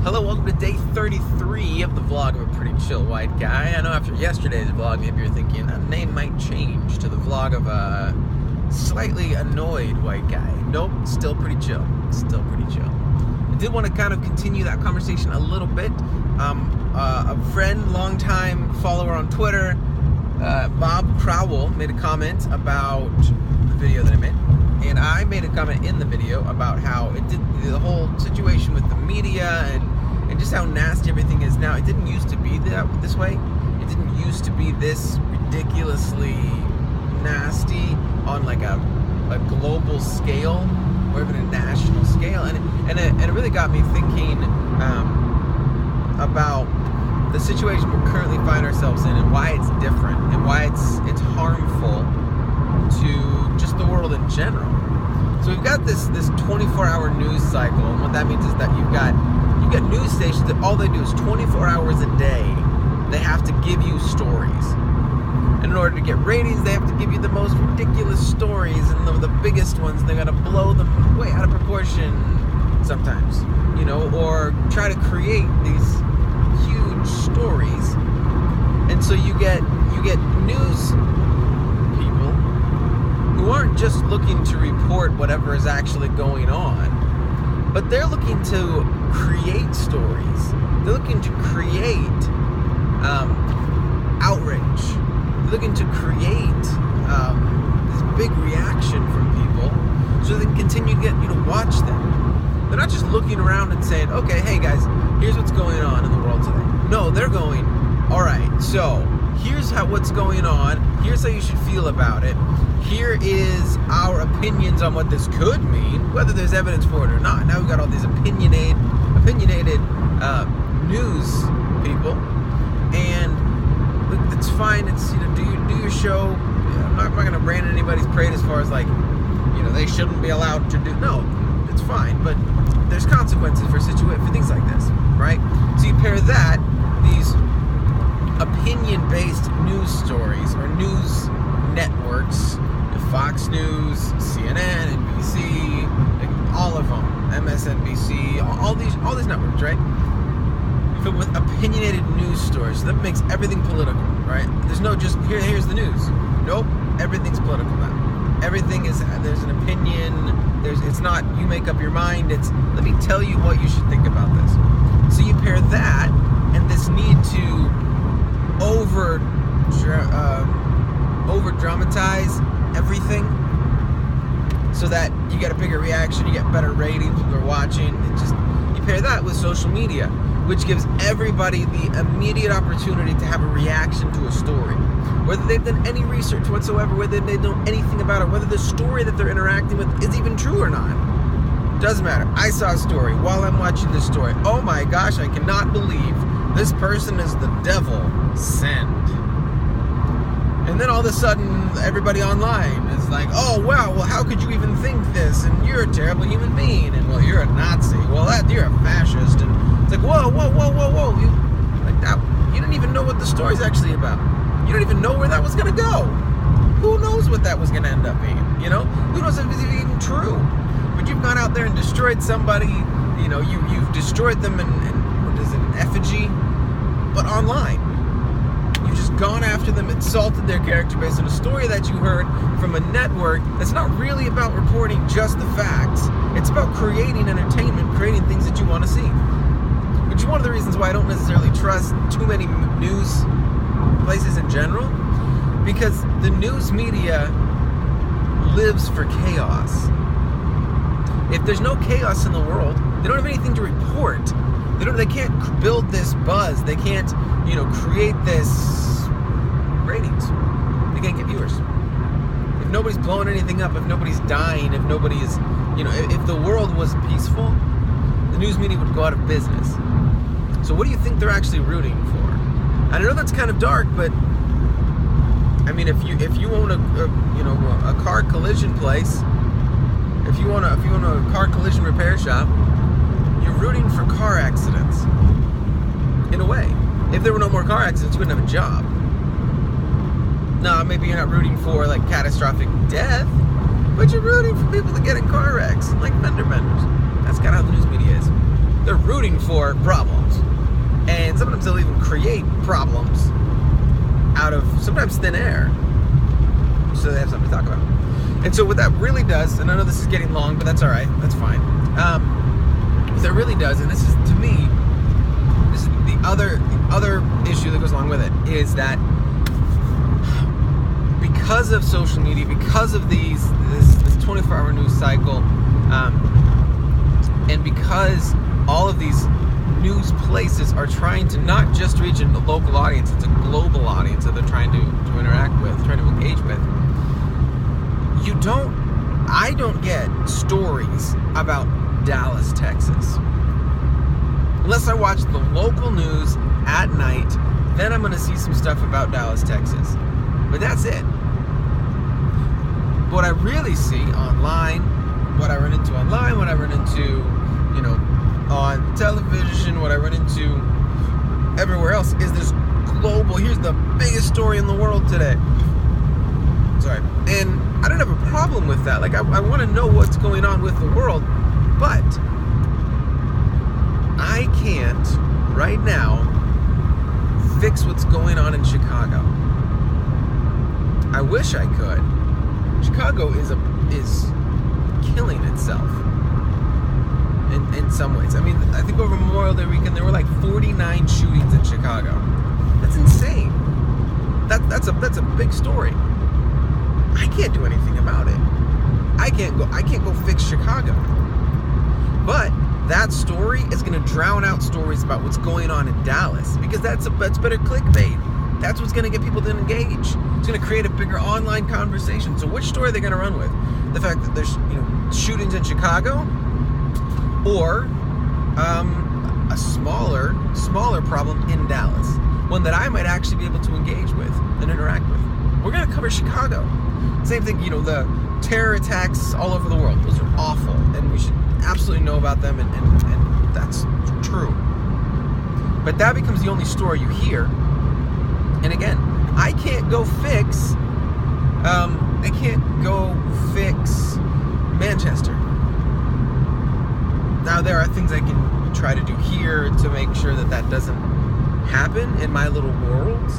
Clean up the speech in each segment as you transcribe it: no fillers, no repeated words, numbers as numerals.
Hello, welcome to day 33 of the vlog of a pretty chill white guy. I know after yesterday's vlog, maybe you're thinking that name might change to the vlog of a slightly annoyed white guy. Nope, still pretty chill. Still pretty chill. I did want to kind of continue that conversation a little bit. A friend, longtime follower on Twitter, Bob Crowell, made a comment about the video that I made. And I made a comment in the video about how it did the whole situation with the media and just how nasty everything is now. It didn't used to be this way. It didn't used to be this ridiculously nasty on like a global scale or even a national scale. And it really got me thinking about the situation we currently find ourselves in and why it's different and why it's harmful to just the world in general. So we've got this 24-hour news cycle, and what that means is that you've got news stations that all they do is 24 hours a day, they have to give you stories. And in order to get ratings, they have to give you the most ridiculous stories and the biggest ones. They're gonna blow them way out of proportion sometimes, or try to create these huge stories. And so you get news people who aren't just looking to report whatever is actually going on, but they're looking to create stories. They're looking to create outrage. They're looking to create this big reaction from people so they can continue to get you to watch them. They're not just looking around and saying, okay, hey guys, here's what's going on in the world today. No, they're going, all right, so here's what's going on. Here's how you should feel about it. Here is our opinions on what this could mean, whether there's evidence for it or not. Now we've got all these opinionated news people, and it's fine. It's do your show. I'm not going to brand anybody's parade as far as they shouldn't be allowed to do. No, it's fine, but there's consequences for things like this, right? So you pair that these opinion-based news stories or news networks, Fox News, CNN, NBC, all of them, MSNBC, all these networks, right? Filled with opinionated news stories. So that makes everything political, right? There's no just here's the news. Nope, everything's political now. Everything is there's an opinion. It's not you make up your mind. It's let me tell you what you should think about this. So you pair that and this need to over dramatize everything so that you get a bigger reaction, you get better ratings, people are watching. You pair that with social media, which gives everybody the immediate opportunity to have a reaction to a story, whether they've done any research whatsoever, whether they know anything about it, whether the story that they're interacting with is even true or not. Doesn't matter. I saw a story while I'm watching this story. Oh my gosh, I cannot believe this person is the devil. Send. And then all of a sudden, everybody online is like, oh, wow, well, how could you even think this? And you're a terrible human being. And, well, you're a Nazi. Well, you're a fascist. And it's like, whoa. You didn't even know what the story's actually about. You don't even know where that was going to go. Who knows what that was going to end up being, Who knows if it's even true? But you've gone out there and destroyed somebody, you've destroyed them in what is it, an effigy? But online. You've just gone after them, insulted their character based on a story that you heard from a network that's not really about reporting just the facts. It's about creating entertainment, creating things that you want to see. Which is one of the reasons why I don't necessarily trust too many news places in general, because the news media lives for chaos. If there's no chaos in the world, they don't have anything to report. They can't build this buzz. They can't, create this ratings. They can't get viewers. If nobody's blowing anything up, if nobody's dying, if nobody is, if the world was peaceful, the news media would go out of business. So what do you think they're actually rooting for? I know that's kind of dark, but I mean, if you own a car collision place, if you own a car collision repair shop, you're rooting for car accidents. In a way. If there were no more car accidents, you wouldn't have a job. No, maybe you're not rooting for catastrophic death, but you're rooting for people to get in car wrecks, like fender benders. That's kind of how the news media is. they're rooting for problems. And sometimes they'll even create problems out of sometimes thin air, so they have something to talk about. And so what that really does, and I know this is getting long, but that's all right, that's fine. What that really does, and this is, to me, this is the other issue that goes along with it, is that because of social media, because of this 24-hour news cycle, and because all of these news places are trying to not just reach a local audience, it's a global audience that they're trying to interact with, trying to engage with. I don't get stories about Dallas, Texas. Unless I watch the local news at night, then I'm going to see some stuff about Dallas, Texas. But that's it. What I really see online, what I run into online, what I run into, on television, what I run into everywhere else is this global, here's the biggest story in the world today. Sorry. And I don't have a problem with that. Like, I want to know what's going on with the world, but I can't, right now, fix what's going on in Chicago. I wish I could. Chicago is killing itself in some ways. I mean, I think over Memorial Day weekend there were like 49 shootings in Chicago. That's insane. That's a big story. I can't do anything about it. I can't go fix Chicago. But that story is going to drown out stories about what's going on in Dallas, because that's better clickbait. That's what's going to get people to engage. It's going to create a bigger online conversation. So which story are they going to run with? The fact that there's shootings in Chicago, or a smaller problem in Dallas, one that I might actually be able to engage with and interact with. We're going to cover Chicago. Same thing, the terror attacks all over the world. Those are awful, and we should absolutely know about them, and that's true. But that becomes the only story you hear. And again, I can't go fix Manchester. Now, there are things I can try to do here to make sure that doesn't happen in my little world,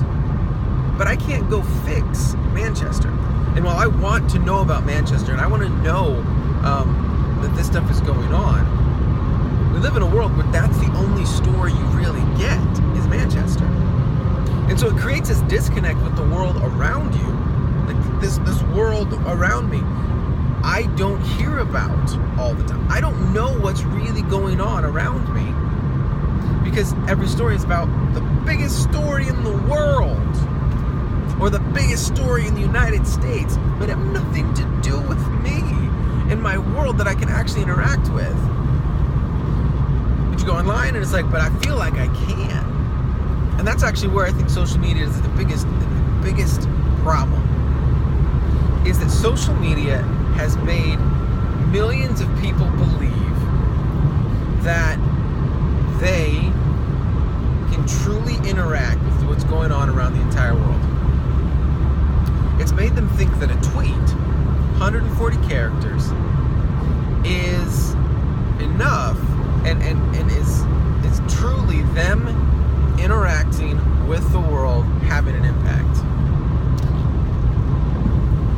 but I can't go fix Manchester. And while I want to know about Manchester, and I want to know that this stuff is going on, we live in a world where that's the only story you really get is Manchester. And so it creates this disconnect with the world around you. Like this world around me, I don't hear about all the time. I don't know what's really going on around me, because every story is about the biggest story in the world, or the biggest story in the United States, but have nothing to do with me in my world that I can actually interact with. But you go online and it's like, but I feel like I can. And that's actually where I think social media is the biggest problem, is that social media has made millions of people believe that they can truly interact with what's going on around the entire world. It's made them think that a tweet, 140 characters, is enough and is truly them interacting with the world, having an impact.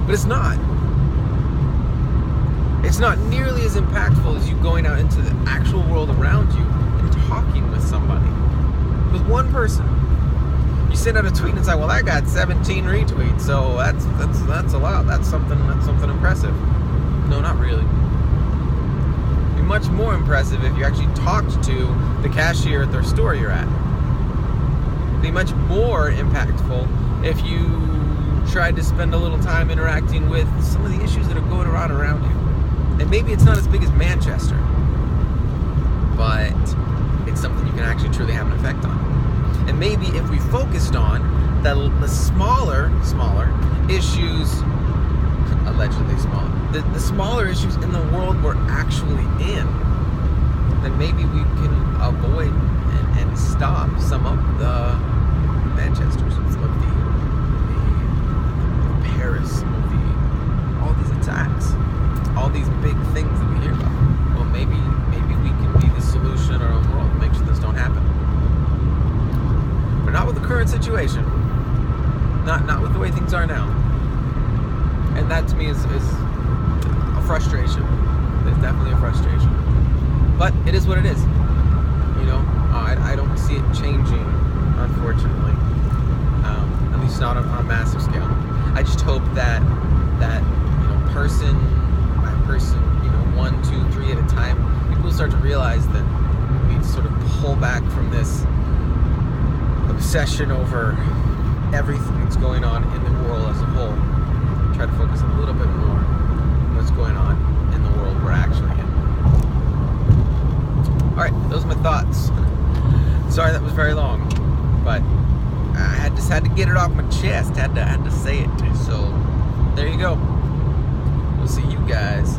But it's not. It's not nearly as impactful as you going out into the actual world around you and talking with somebody. With one person. You send out a tweet and it's like, well, I got 17 retweets, so that's a lot. That's something impressive. No, not really. It'd be much more impressive if you actually talked to the cashier at their store you're at. It'd be much more impactful if you tried to spend a little time interacting with some of the issues that are going around you. And maybe it's not as big as Manchester, but it's something you can actually truly have an effect on. And maybe if we focused on the smaller issues, allegedly smaller, the smaller issues in the world we're actually in, then maybe we can avoid and stop some of the Manchesters, some of the Paris, some of all these attacks, all these big things that we hear about. Well, maybe we can be the solution in our own different situation. Not with the way things are now. And that to me is a frustration. It's definitely a frustration. But it is what it is. You know, I don't see it changing, unfortunately. At least not on a massive scale. I just hope that you know, person by person, you know, 1, 2, 3 at a time, people start to realize that we need to sort of pull back from this obsession over everything that's going on in the world as a whole. Try to focus a little bit more on what's going on in the world we're actually in. Alright, those are my thoughts. Sorry that was very long, but I just had to get it off my chest. Had to say it. So there you go. We'll see you guys